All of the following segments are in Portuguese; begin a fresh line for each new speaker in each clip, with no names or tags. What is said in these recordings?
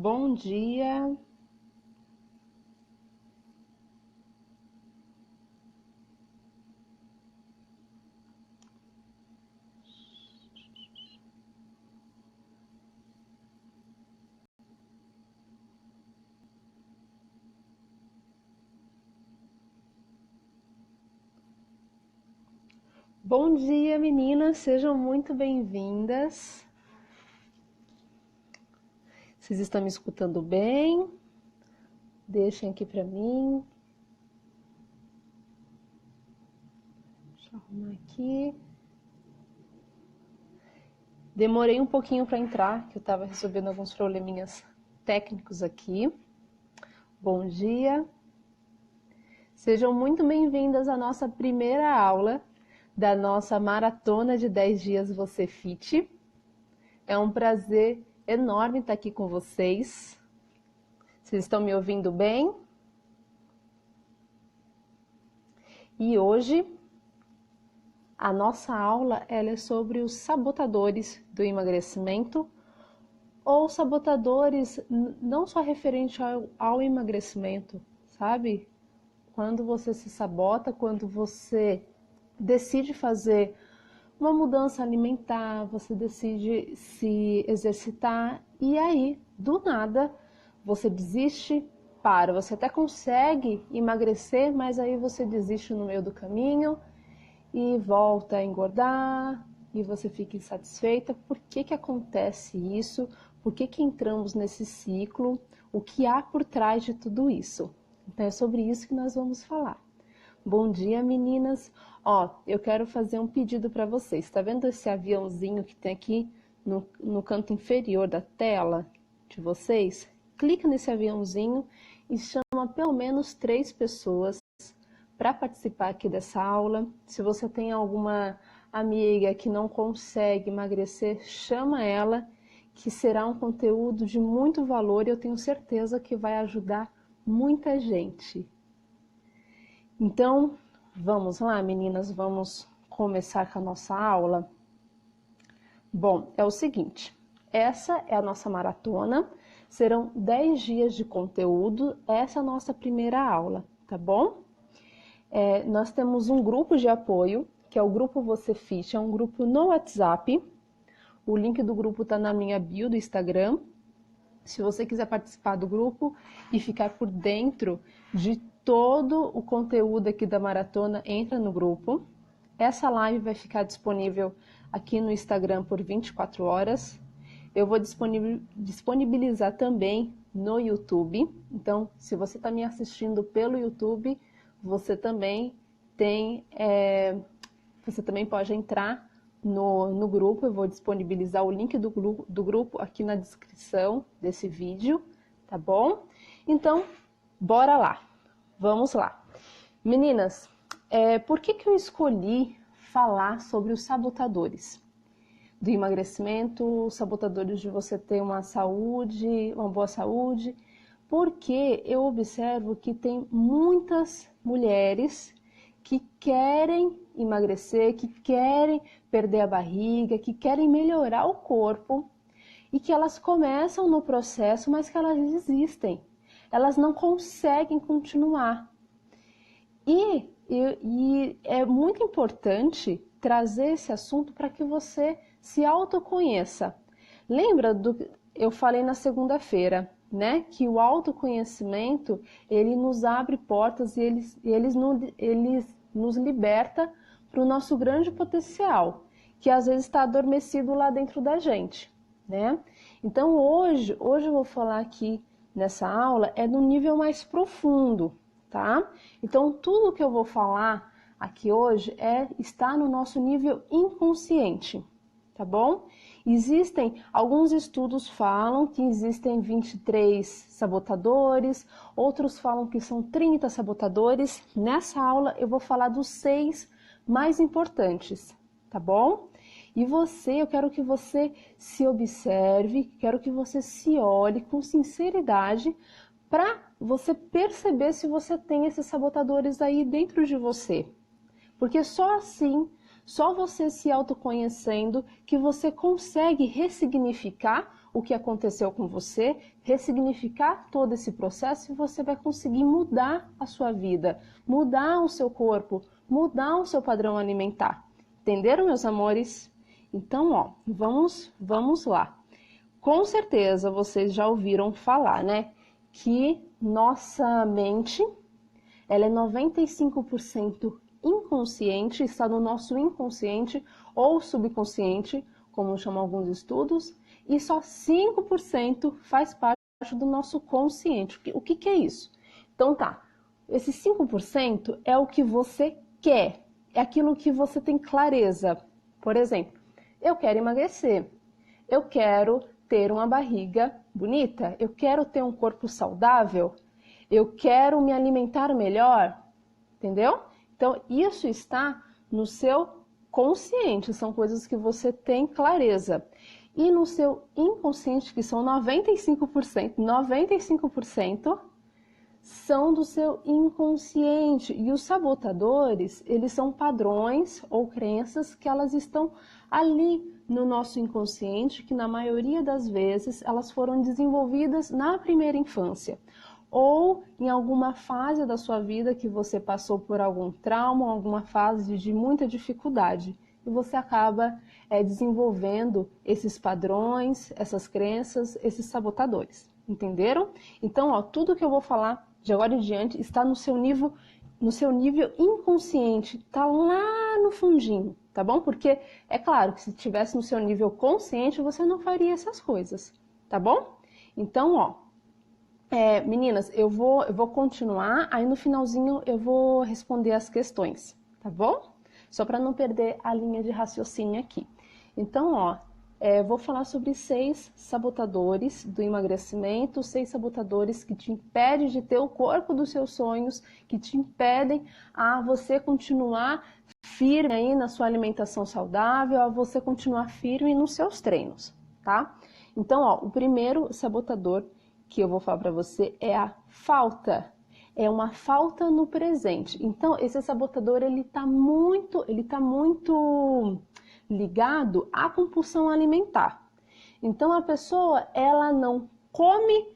Bom dia. Bom dia, meninas, sejam muito bem-vindas. Vocês estão me escutando bem? Deixem aqui para mim. Deixa eu arrumar aqui. Demorei um pouquinho para entrar, que eu estava resolvendo alguns probleminhas técnicos aqui. Bom dia. Sejam muito bem-vindas à nossa primeira aula da nossa maratona de 10 dias Você Fit. É um prazer enorme estar aqui com vocês. Vocês estão me ouvindo bem? E hoje a nossa aula ela é sobre os sabotadores do emagrecimento ou sabotadores não só referente ao emagrecimento, sabe? Quando você se sabota, quando você decide fazer uma mudança alimentar, você decide se exercitar e aí, do nada, você desiste, para. Você até consegue emagrecer, mas aí você desiste no meio do caminho e volta a engordar e você fica insatisfeita. Por que que acontece isso? Por que que entramos nesse ciclo? O que há por trás de tudo isso? Então é sobre isso que nós vamos falar. Bom dia, meninas. Eu quero fazer um pedido para vocês. Está vendo esse aviãozinho que tem aqui no canto inferior da tela de vocês? Clica nesse aviãozinho e chama pelo menos 3 pessoas para participar aqui dessa aula. Se você tem alguma amiga que não consegue emagrecer, chama ela, que será um conteúdo de muito valor e eu tenho certeza que vai ajudar muita gente. Então, vamos lá, meninas, vamos começar com a nossa aula? Bom, é o seguinte, essa é a nossa maratona, serão 10 dias de conteúdo, essa é a nossa primeira aula, tá bom? Nós temos um grupo de apoio, que é o Grupo Você Fit, é um grupo no WhatsApp, o link do grupo está na minha bio do Instagram. Se você quiser participar do grupo e ficar por dentro de todo o conteúdo aqui da maratona, entra no grupo. Essa live vai ficar disponível aqui no Instagram por 24 horas. Eu vou disponibilizar também no YouTube. Então, se você está me assistindo pelo YouTube, você também pode entrar no grupo. Eu vou disponibilizar o link do grupo aqui na descrição desse vídeo, tá bom? Então, bora lá, vamos lá. Meninas, por que eu escolhi falar sobre os sabotadores do emagrecimento, os sabotadores de você ter uma boa saúde? Porque eu observo que tem muitas mulheres que querem emagrecer, que querem perder a barriga, que querem melhorar o corpo e que elas começam no processo, mas que elas desistem. Elas não conseguem continuar. E é muito importante trazer esse assunto para que você se autoconheça. Lembra do que eu falei na segunda-feira, né? Que o autoconhecimento, ele nos abre portas e eles nos liberta para o nosso grande potencial, que às vezes está adormecido lá dentro da gente, né? Então hoje eu vou falar aqui nessa aula no nível mais profundo, tá? Então tudo que eu vou falar aqui hoje está no nosso nível inconsciente, tá bom? Existem, alguns estudos falam que existem 23 sabotadores, outros falam que são 30 sabotadores. Nessa aula eu vou falar dos 6 mais importantes, tá bom? E eu quero que você se observe, quero que você se olhe com sinceridade para você perceber se você tem esses sabotadores aí dentro de você. Porque só assim, só você se autoconhecendo, que você consegue ressignificar o que aconteceu com você, ressignificar todo esse processo e você vai conseguir mudar a sua vida, mudar o seu corpo, mudar o seu padrão alimentar. Entenderam, meus amores? Então, ó, vamos lá. Com certeza vocês já ouviram falar, né, que nossa mente, ela é 95% inconsciente, está no nosso inconsciente ou subconsciente, como chamam alguns estudos, e só 5% faz parte do nosso consciente. O que é isso? Então tá, esse 5% é o que você quer, é aquilo que você tem clareza. Por exemplo, eu quero emagrecer, eu quero ter uma barriga bonita, eu quero ter um corpo saudável, eu quero me alimentar melhor, entendeu? Então, isso está no seu consciente, são coisas que você tem clareza. E no seu inconsciente, que são 95% são do seu inconsciente. E os sabotadores, eles são padrões ou crenças que elas estão ali no nosso inconsciente, que na maioria das vezes elas foram desenvolvidas na primeira infância ou em alguma fase da sua vida que você passou por algum trauma, alguma fase de muita dificuldade. E você acaba desenvolvendo esses padrões, essas crenças, esses sabotadores. Entenderam? Então, ó, tudo que eu vou falar de agora em diante está no seu nível inconsciente, está lá no fundinho, tá bom? Porque é claro que se estivesse no seu nível consciente, você não faria essas coisas, tá bom? Então, ó, meninas, eu vou continuar, aí no finalzinho eu vou responder as questões, tá bom? Só para não perder a linha de raciocínio aqui. Então, ó, vou falar sobre 6 sabotadores do emagrecimento, 6 sabotadores que te impedem de ter o corpo dos seus sonhos, que te impedem a você continuar firme aí na sua alimentação saudável, a você continuar firme nos seus treinos, tá? Então, ó, o primeiro sabotador que eu vou falar para você é a falta. É uma falta no presente. Então, esse sabotador, ele tá muito ligado à compulsão alimentar. Então, a pessoa, ela não come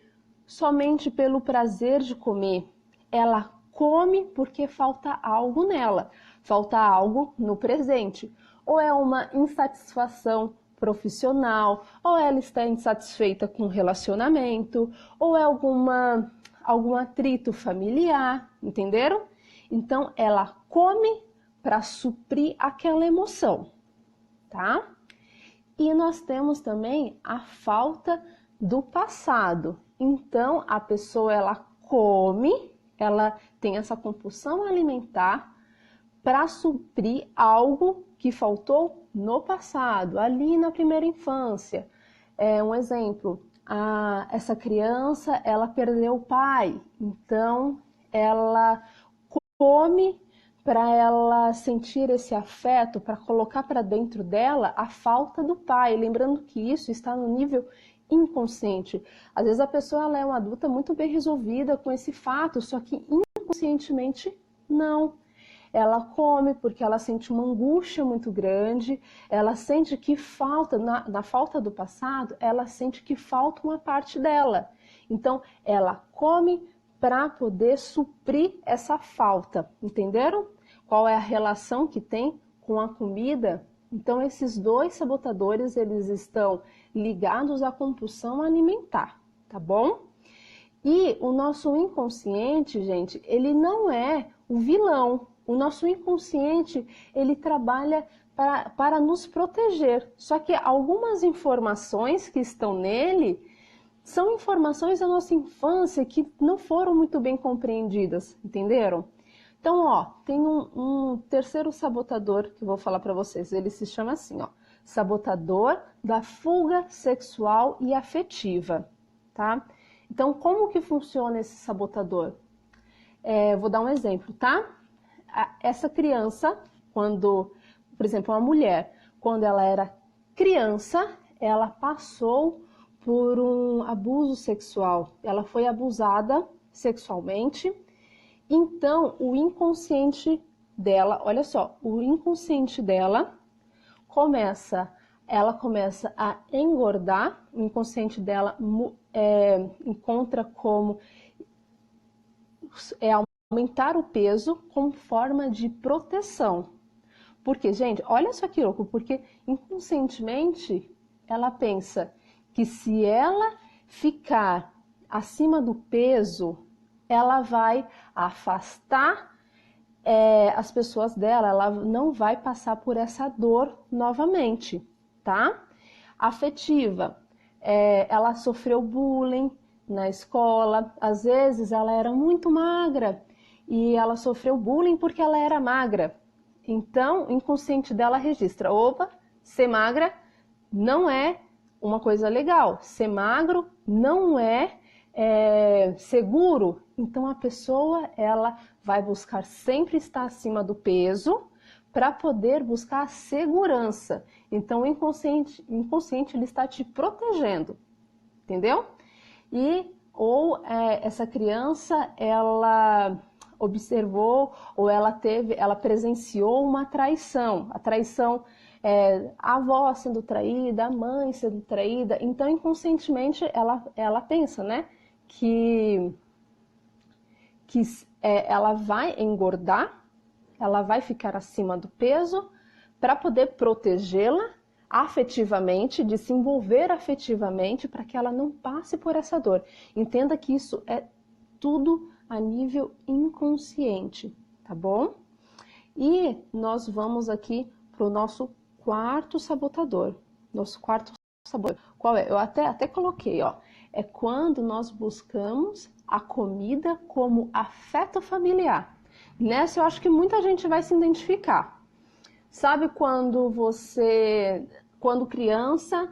somente pelo prazer de comer. Ela come porque falta algo nela. Falta algo no presente. Ou é uma insatisfação profissional, ou ela está insatisfeita com o relacionamento, ou é algum atrito familiar, entenderam? Então, ela come para suprir aquela emoção, tá? E nós temos também a falta do passado. Então, a pessoa, ela come, ela tem essa compulsão alimentar para suprir algo que faltou no passado, ali na primeira infância. Um exemplo, essa criança, ela perdeu o pai, então ela come para ela sentir esse afeto, para colocar para dentro dela a falta do pai, lembrando que isso está no nível inconsciente. Às vezes a pessoa ela é uma adulta muito bem resolvida com esse fato, só que inconscientemente não. Ela come porque ela sente uma angústia muito grande, ela sente que falta, na falta do passado, ela sente que falta uma parte dela. Então, ela come para poder suprir essa falta, entenderam? Qual é a relação que tem com a comida? Então, esses 2 sabotadores, eles estão ligados à compulsão alimentar, tá bom? E o nosso inconsciente, gente, ele não é o vilão. O nosso inconsciente, ele trabalha para nos proteger. Só que algumas informações que estão nele são informações da nossa infância que não foram muito bem compreendidas, entenderam? Então, ó, tem um terceiro sabotador que eu vou falar para vocês. Ele se chama assim, ó, sabotador da fuga sexual e afetiva, tá? Então, como que funciona esse sabotador? Vou dar um exemplo, tá? Essa criança, quando, por exemplo, uma mulher, quando ela era criança, ela passou por um abuso sexual. Ela foi abusada sexualmente. Então, o inconsciente dela, olha só, o inconsciente dela começa ela começa a engordar, o inconsciente dela encontra como aumentar o peso como forma de proteção. Porque, gente, olha só que louco, porque inconscientemente ela pensa que se ela ficar acima do peso, ela vai afastar as pessoas dela, ela não vai passar por essa dor novamente, tá? Afetiva, ela sofreu bullying na escola, às vezes ela era muito magra e ela sofreu bullying porque ela era magra. Então, o inconsciente dela registra, opa, ser magra não é uma coisa legal, ser magro não é seguro. Então, a pessoa ela vai buscar sempre estar acima do peso para poder buscar a segurança. Então, o inconsciente ele está te protegendo, entendeu? Ou essa criança, ela observou ou ela presenciou uma traição. A traição a avó sendo traída, a mãe sendo traída. Então, inconscientemente, ela pensa, né, que ela vai engordar, ela vai ficar acima do peso para poder protegê-la afetivamente, desenvolver afetivamente para que ela não passe por essa dor. Entenda que isso é tudo a nível inconsciente, tá bom? E nós vamos aqui para o nosso quarto sabotador. Nosso quarto sabotador. Qual é? Eu até coloquei, ó. É quando nós buscamos a comida como afeto familiar. Nessa eu acho que muita gente vai se identificar. Sabe quando quando criança,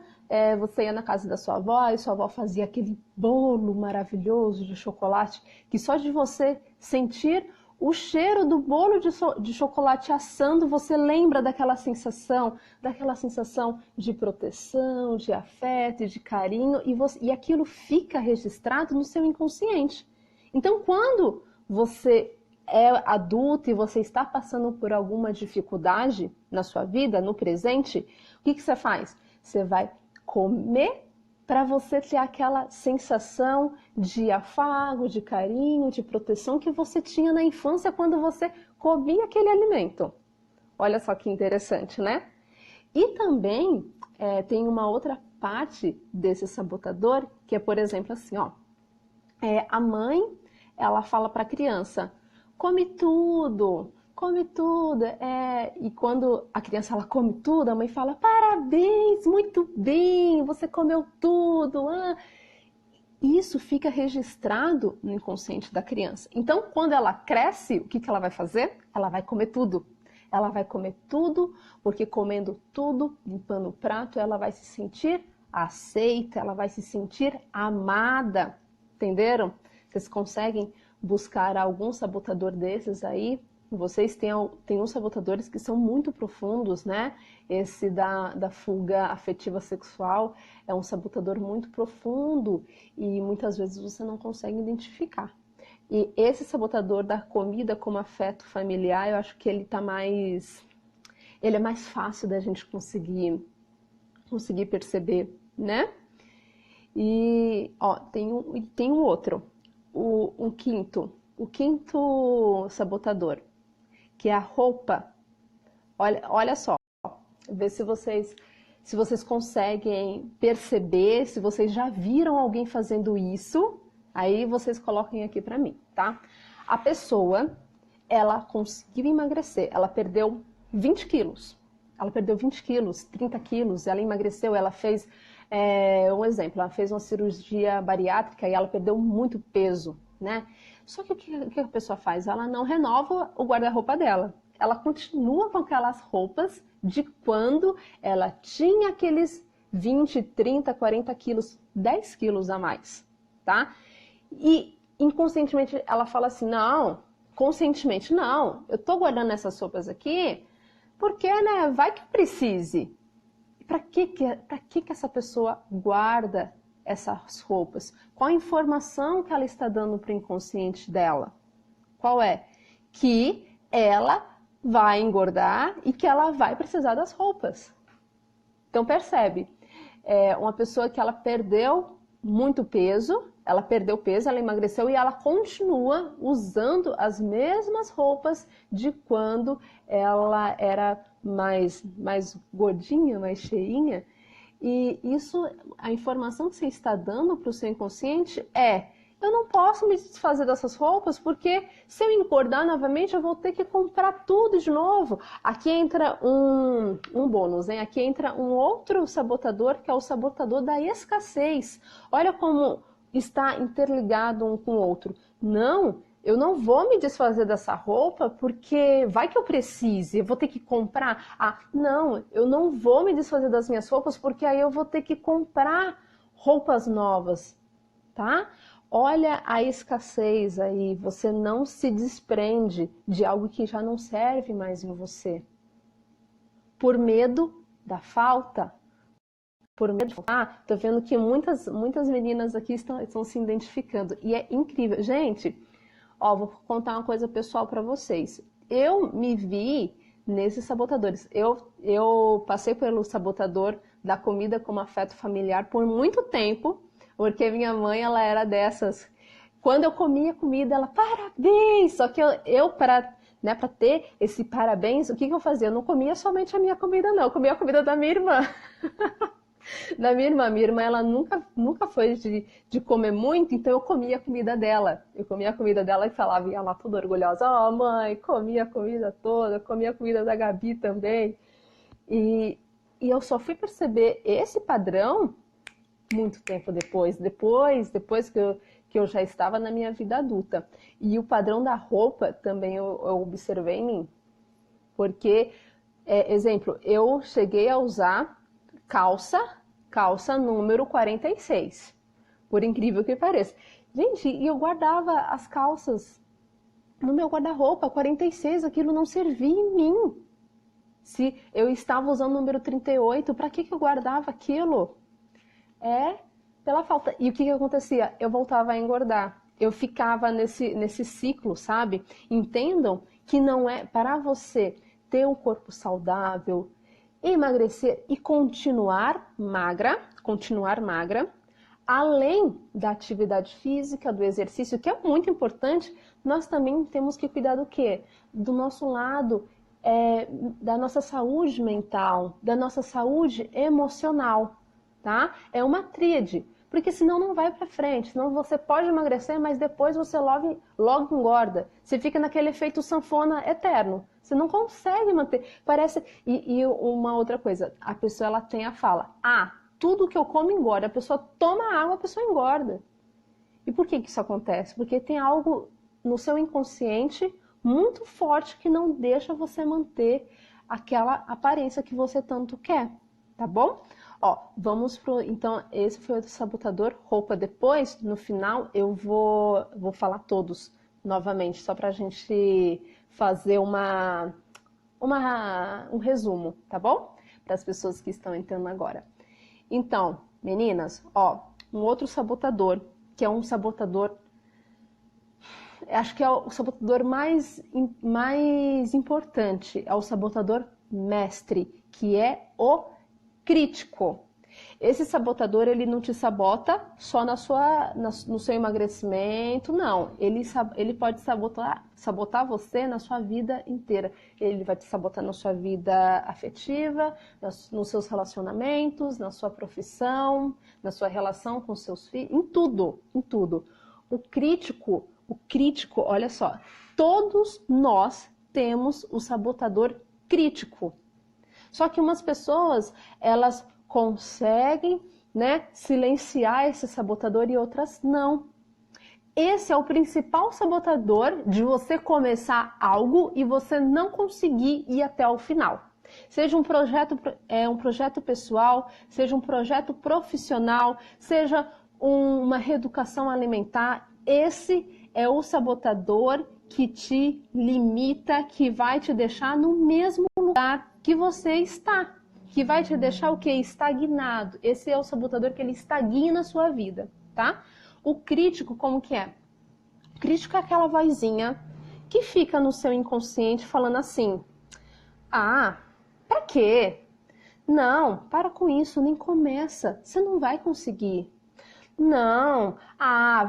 você ia na casa da sua avó e sua avó fazia aquele bolo maravilhoso de chocolate, que só de você sentir o cheiro do bolo de chocolate assando, você lembra daquela sensação de proteção, de afeto, de carinho, e aquilo fica registrado no seu inconsciente. Então, quando você é adulto e você está passando por alguma dificuldade na sua vida, no presente, o que você faz? Você vai comer para você ter aquela sensação de afago, de carinho, de proteção que você tinha na infância quando você comia aquele alimento. Olha só que interessante, né? E também tem uma outra parte desse sabotador que é, por exemplo, assim, ó, a mãe, ela fala para a criança: come tudo, come tudo. E quando a criança ela come tudo, a mãe fala: parabéns, muito bem, você comeu tudo. Isso fica registrado no inconsciente da criança. Então, quando ela cresce, o que ela vai fazer? Ela vai comer tudo. Ela vai comer tudo, porque comendo tudo, limpando o prato, ela vai se sentir aceita, ela vai se sentir amada. Entenderam? Vocês conseguem buscar algum sabotador desses aí? Vocês têm uns sabotadores que são muito profundos, né? Esse da fuga afetiva sexual é um sabotador muito profundo e muitas vezes você não consegue identificar. E esse sabotador da comida como afeto familiar, eu acho que ele é mais fácil da gente conseguir perceber, né? E ó, tem um outro, o quinto sabotador, que é a roupa. Olha só, vê se vocês conseguem perceber, se vocês já viram alguém fazendo isso, aí vocês coloquem aqui para mim, tá? A pessoa, ela conseguiu emagrecer, ela perdeu 20 quilos. Ela perdeu 20 quilos, 30 quilos, ela emagreceu, ela fez, um exemplo, ela fez uma cirurgia bariátrica e ela perdeu muito peso, né? Só que o que a pessoa faz? Ela não renova o guarda-roupa dela. Ela continua com aquelas roupas de quando ela tinha aqueles 20, 30, 40 quilos, 10 quilos a mais, tá? E inconscientemente ela fala assim, não, conscientemente não, eu tô guardando essas roupas aqui porque, né, vai que precise. Para que essa pessoa guarda essas roupas? Qual a informação que ela está dando para o inconsciente dela? Qual é? Que ela vai engordar e que ela vai precisar das roupas. Então percebe, uma pessoa que ela perdeu muito peso, ela emagreceu e ela continua usando as mesmas roupas de quando ela era mais gordinha, mais cheinha. E isso, a informação que você está dando para o seu inconsciente eu não posso me desfazer dessas roupas porque se eu engordar novamente eu vou ter que comprar tudo de novo. Aqui entra um bônus, hein? Aqui entra um outro sabotador que é o sabotador da escassez. Olha como está interligado um com o outro. Não, eu não vou me desfazer dessa roupa porque vai que eu precise, eu vou ter que comprar. Não, eu não vou me desfazer das minhas roupas porque aí eu vou ter que comprar roupas novas, tá? Olha a escassez aí, você não se desprende de algo que já não serve mais em você. Por medo da falta. Por medo de faltar, tô vendo que muitas meninas aqui estão se identificando. E é incrível. Gente, vou contar uma coisa pessoal para vocês. Eu me vi nesses sabotadores. Eu passei pelo sabotador da comida como afeto familiar por muito tempo. Porque minha mãe, ela era dessas. Quando eu comia comida, ela, parabéns! Só que eu para ter esse parabéns, o que eu fazia? Eu não comia somente a minha comida, não. Eu comia a comida da minha irmã. Da minha irmã. Minha irmã, ela nunca foi de comer muito, então eu comia a comida dela. Eu comia a comida dela e falava, ia lá toda orgulhosa, mãe, comia a comida toda, comia a comida da Gabi também. E eu só fui perceber esse padrão muito tempo depois que eu já estava na minha vida adulta. E o padrão da roupa também eu observei em mim. Porque, exemplo, eu cheguei a usar calça número 46. Por incrível que pareça. Gente, e eu guardava as calças no meu guarda-roupa, 46, aquilo não servia em mim. Se eu estava usando o número 38, para que eu guardava aquilo? Pela falta. E o que acontecia? Eu voltava a engordar. Eu ficava nesse ciclo, sabe? Entendam que não é para você ter um corpo saudável, emagrecer e continuar magra, além da atividade física, do exercício, que é muito importante, nós também temos que cuidar do quê? Do nosso lado, da nossa saúde mental, da nossa saúde emocional. Tá? É uma tríade, porque senão não vai para frente, senão você pode emagrecer, mas depois você logo engorda. Você fica naquele efeito sanfona eterno. Você não consegue manter. Parece. E uma outra coisa, a pessoa ela tem a fala: tudo que eu como engorda. A pessoa toma água, a pessoa engorda. E por que isso acontece? Porque tem algo no seu inconsciente muito forte que não deixa você manter aquela aparência que você tanto quer, tá bom? Vamos pro. Então, esse foi o sabotador roupa. Depois, no final, eu vou falar todos novamente, só pra gente fazer um resumo, tá bom? Para as pessoas que estão entrando agora. Então, meninas, um outro sabotador, que é um sabotador, acho que é o sabotador mais importante, é o sabotador mestre, que é o crítico. Esse sabotador, ele não te sabota só no seu emagrecimento, não. Ele pode sabotar você na sua vida inteira. Ele vai te sabotar na sua vida afetiva, nos seus relacionamentos, na sua profissão, na sua relação com seus filhos, em tudo. O crítico, olha só, todos nós temos o sabotador crítico. Só que umas pessoas, elas conseguem, silenciar esse sabotador e outras não. Esse é o principal sabotador de você começar algo e você não conseguir ir até o final. Seja um projeto pessoal, seja um projeto profissional, seja uma reeducação alimentar, esse é o sabotador que te limita, que vai te deixar no mesmo lugar que você está, que vai te deixar o quê? Estagnado. Esse é o sabotador que ele estagna a sua vida, tá? O crítico, como que é? O crítico é aquela vozinha que fica no seu inconsciente falando assim: pra quê? Não, para com isso, nem começa. Você não vai conseguir. Não,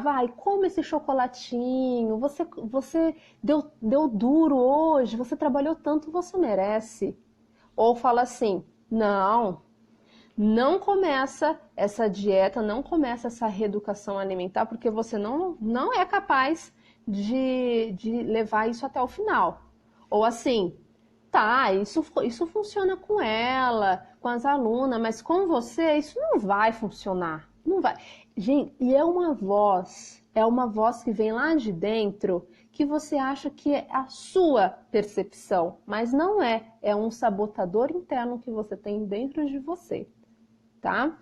vai, come esse chocolatinho. Você deu duro hoje, você trabalhou tanto, você merece. Ou fala assim: não, não começa essa dieta, não começa essa reeducação alimentar, porque você não é capaz de levar isso até o final. Ou assim, tá, isso funciona com ela, com as alunas, mas com você isso não vai funcionar. Não vai. Gente, e é uma voz que vem lá de dentro que você acha que é a sua percepção, mas não é. É um sabotador interno que você tem dentro de você, tá?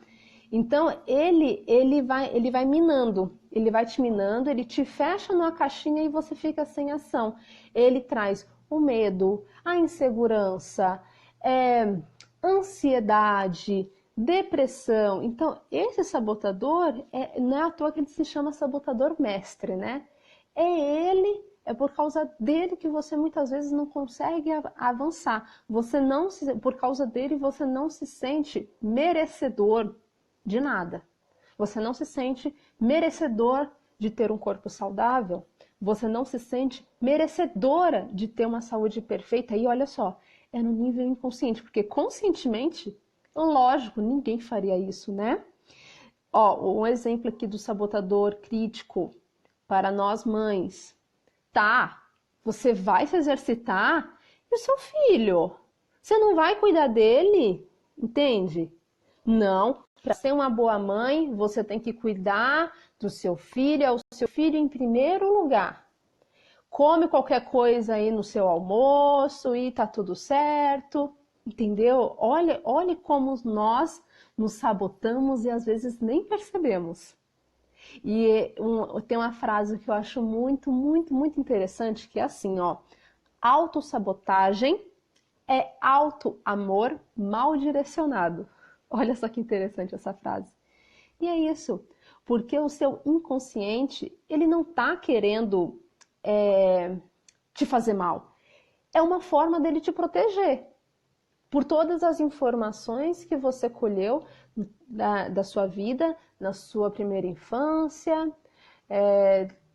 Então ele vai minando, ele vai te minando, ele te fecha numa caixinha e você fica sem ação. Ele traz o medo, a insegurança, ansiedade, depressão. Então esse sabotador não é à toa que ele se chama sabotador mestre, né? É por causa dele que você muitas vezes não consegue avançar. Por causa dele você não se sente merecedor de nada. Você não se sente merecedor de ter um corpo saudável. Você não se sente merecedora de ter uma saúde perfeita. E olha só, é no nível inconsciente, porque conscientemente, lógico, ninguém faria isso, né? Ó, um exemplo aqui do sabotador crítico para nós mães. Tá, você vai se exercitar e o seu filho? Você não vai cuidar dele? Entende? Não, para ser uma boa mãe, você tem que cuidar do seu filho, é o seu filho em primeiro lugar. Come qualquer coisa aí no seu almoço e tá tudo certo, entendeu? Olha como nós nos sabotamos e às vezes nem percebemos. E tem uma frase que eu acho muito interessante, que é assim, ó. Autossabotagem é auto-amor mal direcionado. Olha só que interessante essa frase. E é isso, porque o seu inconsciente, ele não tá querendo te fazer mal. É uma forma dele te proteger. Por todas as informações que você colheu da sua vida, na sua primeira infância,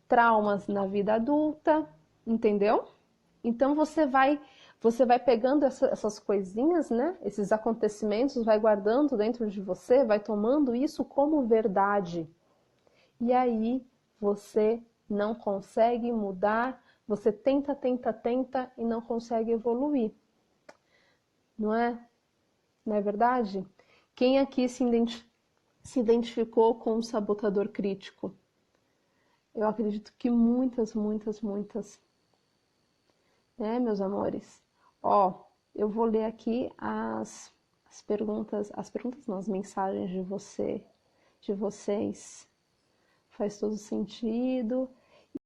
traumas na vida adulta, entendeu? Então você vai pegando essas coisinhas, né? Esses acontecimentos, vai guardando dentro de você, vai tomando isso como verdade. E aí você não consegue mudar, você tenta e não consegue evoluir. Não é? Não é verdade? Quem aqui se identificou com um sabotador crítico? Eu acredito que muitas. Né, meus amores? Ó, eu vou ler aqui as perguntas não, as mensagens de vocês. Faz todo sentido.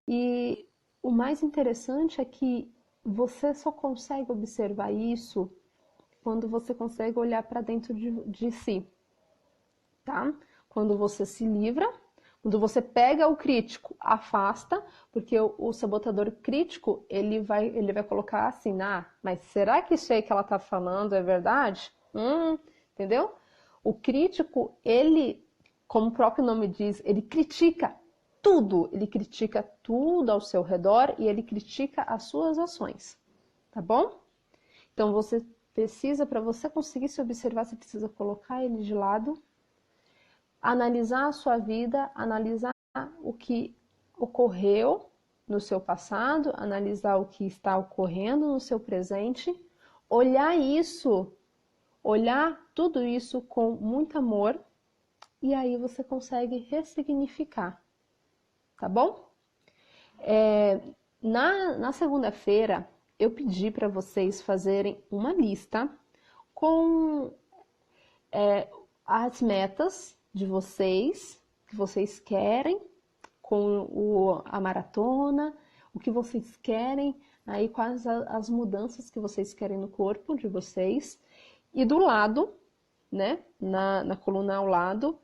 E o mais interessante é que você só consegue observar isso quando você consegue olhar para dentro de si, tá? Quando você se livra, quando você pega o crítico, afasta, porque o sabotador crítico, ele vai colocar assim, mas será que isso aí que ela tá falando é verdade? Entendeu? O crítico, ele, como o próprio nome diz, ele critica tudo ao seu redor e ele critica as suas ações, tá bom? Então você precisa, para você conseguir se observar, você precisa colocar ele de lado, analisar a sua vida, analisar o que ocorreu no seu passado, analisar o que está ocorrendo no seu presente, olhar tudo isso com muito amor, e aí você consegue ressignificar, tá bom? Na segunda-feira, eu pedi para vocês fazerem uma lista com as metas de vocês, que vocês querem com a maratona, o que vocês querem, aí quais as mudanças que vocês querem no corpo de vocês. E do lado, né, na coluna ao lado,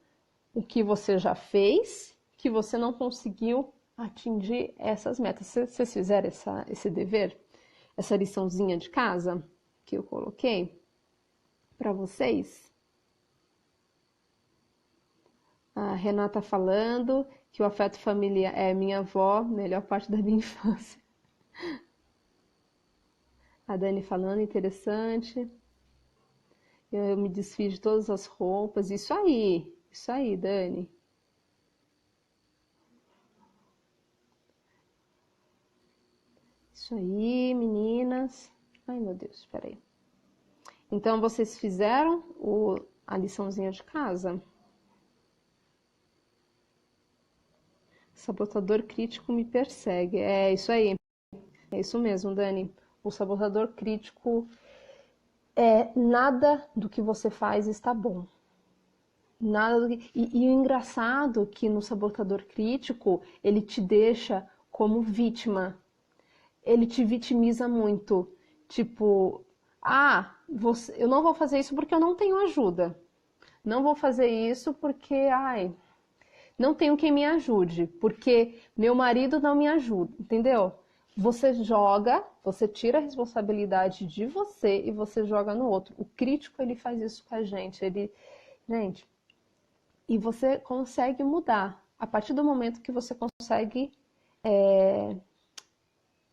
o que você já fez, que você não conseguiu atingir essas metas. Vocês fizeram esse dever? Essa liçãozinha de casa que eu coloquei? para vocês? A Renata falando que o afeto familiar é minha avó, melhor parte da minha infância. A Dani falando, interessante. Eu me desfiz de todas as roupas. Isso aí, Dani. Isso aí, meninas. Ai, meu Deus, espera aí. Então, vocês fizeram a liçãozinha de casa? Sabotador crítico me persegue. É isso aí. É isso mesmo, Dani. O sabotador crítico nada do que você faz está bom. Nada do que... e o engraçado é que no sabotador crítico, ele te deixa como vítima. Ele te vitimiza muito. Tipo, eu não vou fazer isso porque eu não tenho ajuda. Não vou fazer isso porque, não tenho quem me ajude, porque meu marido não me ajuda, entendeu? Você tira a responsabilidade de você e você joga no outro. O crítico, ele faz isso com a gente. Gente, e você consegue mudar. A partir do momento que você consegue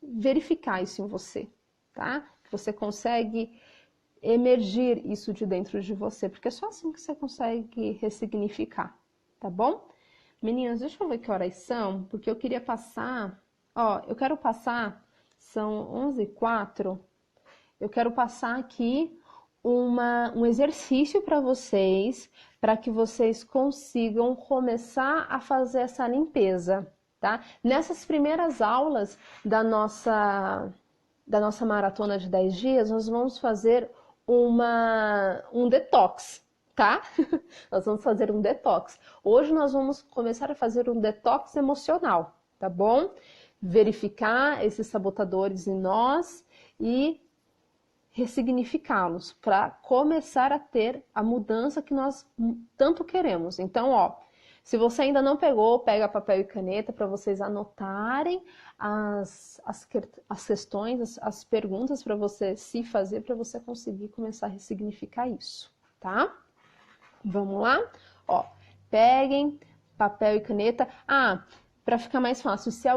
verificar isso em você, tá? Você consegue emergir isso de dentro de você, porque é só assim que você consegue ressignificar, tá bom? Meninas, deixa eu ver que horas são, porque eu queria passar... eu quero passar, são 11h04, eu quero passar aqui um exercício para que vocês consigam começar a fazer essa limpeza, tá? Nessas primeiras aulas da nossa maratona de 10 dias, nós vamos fazer um detox, tá? Nós vamos fazer um detox. Hoje nós vamos começar a fazer um detox emocional, tá bom? Verificar esses sabotadores em nós e ressignificá-los para começar a ter a mudança que nós tanto queremos. Então, se você ainda não pegou, pega papel e caneta para vocês anotarem as questões, as perguntas para você se fazer, para você conseguir começar a ressignificar isso, tá? Vamos lá? Peguem papel e caneta. Para ficar mais fácil, se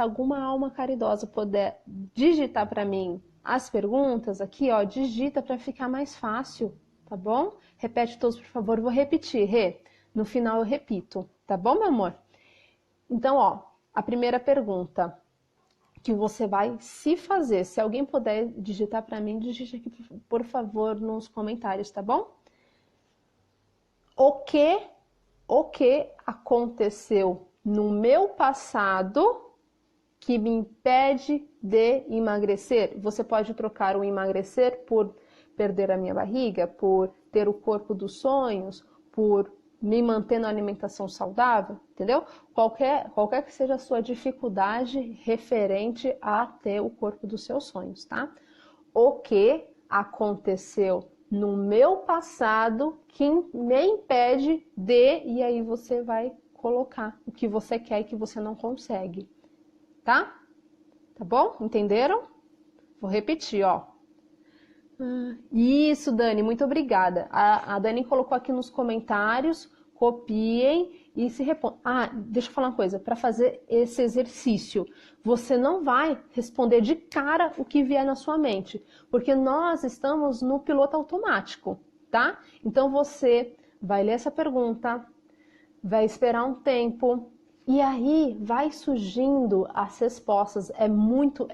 alguma alma caridosa puder digitar para mim as perguntas aqui, digita para ficar mais fácil, tá bom? Repete todos, por favor. Vou repetir, Rê. No final eu repito, tá bom, meu amor? Então, a primeira pergunta que você vai se fazer, se alguém puder digitar para mim, digite aqui, por favor, nos comentários, tá bom? O que aconteceu no meu passado que me impede de emagrecer? Você pode trocar o emagrecer por perder a minha barriga, por ter o corpo dos sonhos, por me manter na alimentação saudável, entendeu? Qualquer que seja a sua dificuldade referente a ter o corpo dos seus sonhos, tá? O que aconteceu no meu passado que me impede de... E aí você vai colocar o que você quer e que você não consegue. Tá? Tá bom? Entenderam? Vou repetir, Isso, Dani, muito obrigada. A Dani colocou aqui nos comentários, copiem e se respondam. Deixa eu falar uma coisa, para fazer esse exercício, você não vai responder de cara o que vier na sua mente, porque nós estamos no piloto automático, tá? Então você vai ler essa pergunta, vai esperar um tempo, e aí vai surgindo as respostas. É muito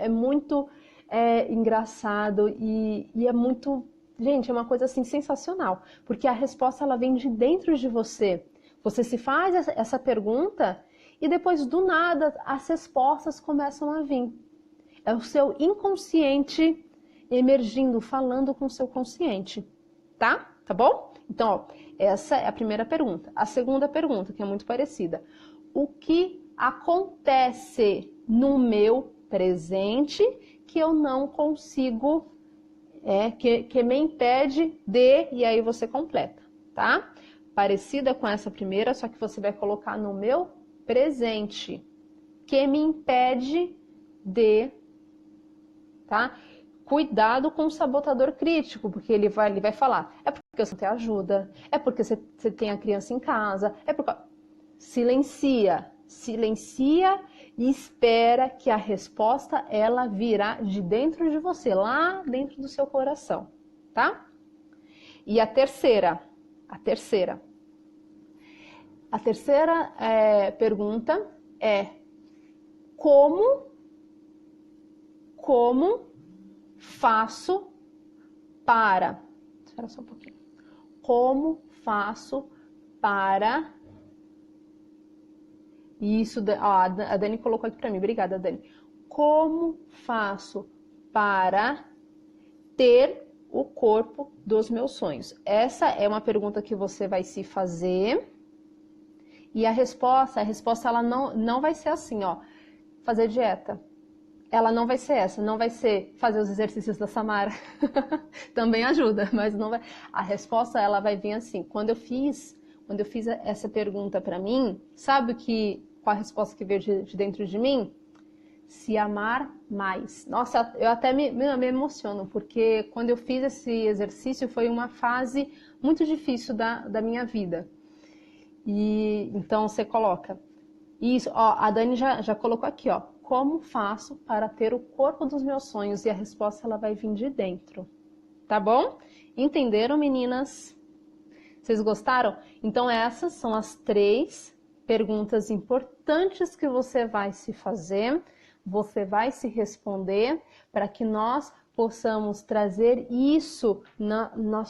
engraçado e é muito... Gente, é uma coisa assim sensacional, porque a resposta ela vem de dentro de você. Você se faz essa pergunta e depois do nada as respostas começam a vir. É o seu inconsciente emergindo, falando com o seu consciente, tá? Tá bom? Então, essa é a primeira pergunta. A segunda pergunta, que é muito parecida. O que acontece no meu presente que eu não consigo, que me impede de... E aí você completa, tá? Parecida com essa primeira, só que você vai colocar no meu presente. Que me impede de... Tá? cuidado com o sabotador crítico, porque ele vai falar, é porque você não tem ajuda, é porque você tem a criança em casa, é porque... Silencia e espera que a resposta ela virá de dentro de você, lá dentro do seu coração, tá? E a terceira pergunta é como faço para... Espera só um pouquinho. Como faço para... Isso, a Dani colocou aqui para mim. Obrigada, Dani. Como faço para ter o corpo dos meus sonhos? Essa é uma pergunta que você vai se fazer. E a resposta ela não vai ser assim, ó. Fazer dieta. Ela não vai ser essa. Não vai ser fazer os exercícios da Samara. Também ajuda, mas não vai. A resposta ela vai vir assim. Quando eu fiz essa pergunta para mim, sabe qual a resposta que veio de dentro de mim? Se amar mais. Nossa, eu até me emociono, porque quando eu fiz esse exercício foi uma fase muito difícil da minha vida. E então você coloca isso, ó, a Dani já colocou aqui, ó. Como faço para ter o corpo dos meus sonhos? E a resposta ela vai vir de dentro. Tá bom? Entenderam, meninas? Vocês gostaram? Então essas são as 3 perguntas importantes que você vai se fazer, você vai se responder para que nós possamos trazer isso na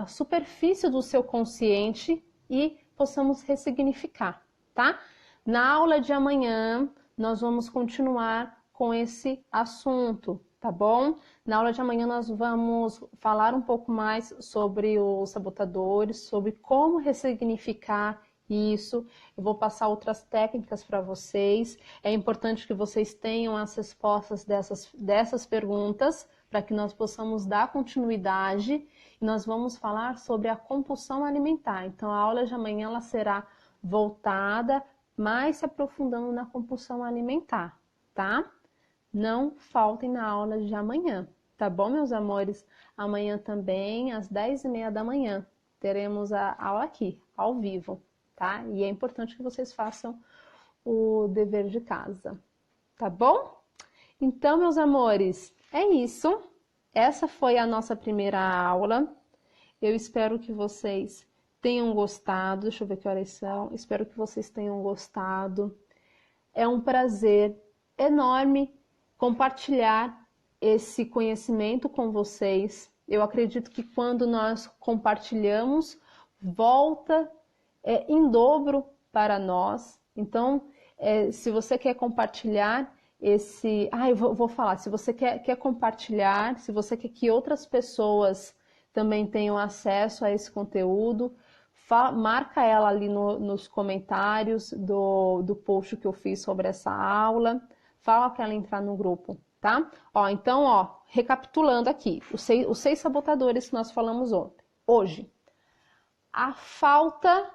superfície do seu consciente e possamos ressignificar, tá? Na aula de amanhã nós vamos continuar com esse assunto, tá bom? Na aula de amanhã nós vamos falar um pouco mais sobre os sabotadores, sobre como ressignificar isso. Eu vou passar outras técnicas para vocês. É importante que vocês tenham as respostas dessas perguntas para que nós possamos dar continuidade. E nós vamos falar sobre a compulsão alimentar. Então a aula de amanhã ela será voltada, mais se aprofundando na compulsão alimentar, tá? Não faltem na aula de amanhã, tá bom, meus amores? Amanhã também, às 10h30 da manhã, teremos a aula aqui, ao vivo, tá? E é importante que vocês façam o dever de casa, tá bom? Então, meus amores, é isso. Essa foi a nossa primeira aula. Eu espero que vocês tenham gostado. Deixa eu ver que horas são. Espero que vocês tenham gostado. É um prazer enorme compartilhar esse conhecimento com vocês. Eu acredito que quando nós compartilhamos, volta em dobro para nós. Então, se você quer compartilhar eu vou falar, se você quer compartilhar, se você quer que outras pessoas também tenham acesso a esse conteúdo, marca ela ali nos comentários do post que eu fiz sobre essa aula. Fala para ela entrar no grupo, tá? Então, recapitulando aqui, os 6 sabotadores que nós falamos hoje. A falta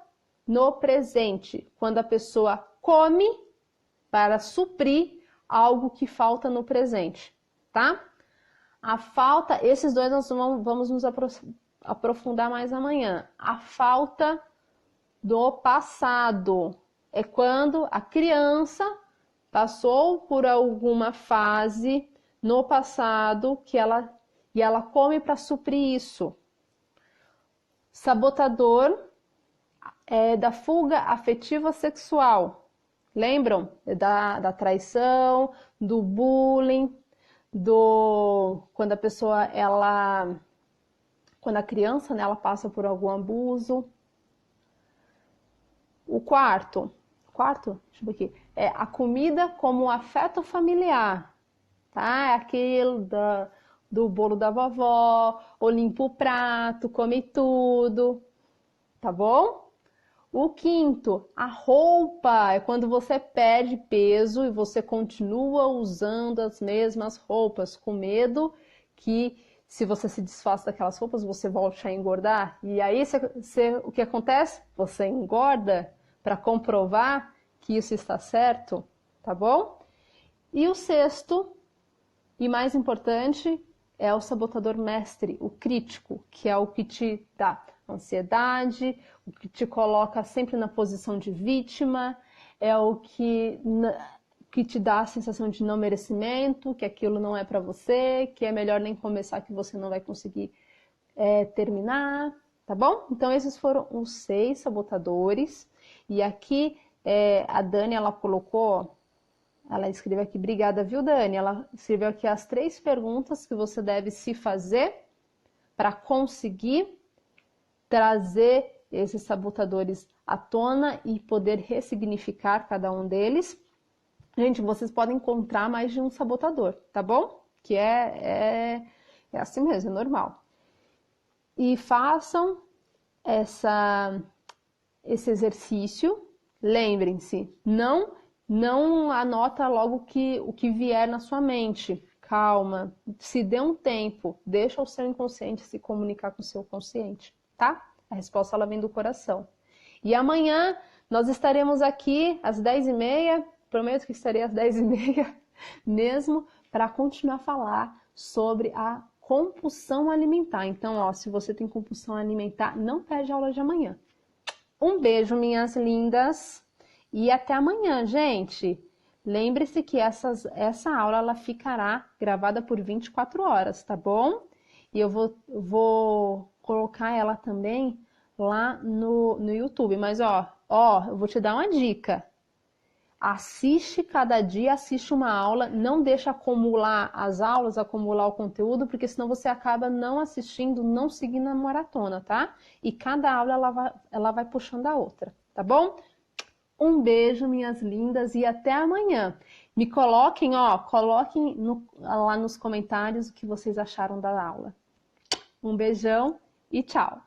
no presente, quando a pessoa come para suprir algo que falta no presente, tá? A falta, esses 2 nós vamos nos aprofundar mais amanhã. A falta do passado é quando a criança passou por alguma fase no passado e ela come para suprir isso. Sabotador da fuga afetiva sexual. Lembram? Da traição, do bullying, quando a pessoa, quando a criança, né, ela passa por algum abuso. O quarto, deixa eu ver aqui, é a comida como afeto familiar, tá? É aquele do bolo da vovó, ou limpa o prato, come tudo, tá bom? O quinto, a roupa, é quando você perde peso e você continua usando as mesmas roupas, com medo que se você se desfaça daquelas roupas, você volte a engordar. E aí, o que acontece? Você engorda para comprovar que isso está certo, tá bom? E o sexto, e mais importante, é o sabotador mestre, o crítico, que é o que te dá ansiedade, o que te coloca sempre na posição de vítima, é o que te dá a sensação de não merecimento, que aquilo não é para você, que é melhor nem começar, que você não vai conseguir terminar, tá bom? Então esses foram os 6 sabotadores. E aqui a Dani, ela colocou, ela escreveu aqui, obrigada, viu, Dani? Ela escreveu aqui as 3 perguntas que você deve se fazer para conseguir trazer esses sabotadores à tona e poder ressignificar cada um deles. Gente, vocês podem encontrar mais de um sabotador, tá bom? Que é assim mesmo, é normal. E façam esse exercício. Lembrem-se, não anota logo o que vier na sua mente. Calma, se dê um tempo, deixa o seu inconsciente se comunicar com o seu consciente, tá? A resposta ela vem do coração. E amanhã nós estaremos aqui às 10h30, prometo que estarei às 10h30 mesmo, para continuar a falar sobre a compulsão alimentar. Então, ó, se você tem compulsão alimentar, não perde a aula de amanhã. Um beijo, minhas lindas, e até amanhã, gente. Lembre-se que essa aula ela ficará gravada por 24 horas, tá bom? E eu vou colocar ela também lá no YouTube. Mas, ó, eu vou te dar uma dica. Assiste cada dia, assiste uma aula, não deixa acumular as aulas, acumular o conteúdo, porque senão você acaba não assistindo, não seguindo a maratona, tá? E cada aula ela vai puxando a outra, tá bom? Um beijo, minhas lindas, e até amanhã. Me coloquem lá nos comentários o que vocês acharam da aula. Um beijão e tchau!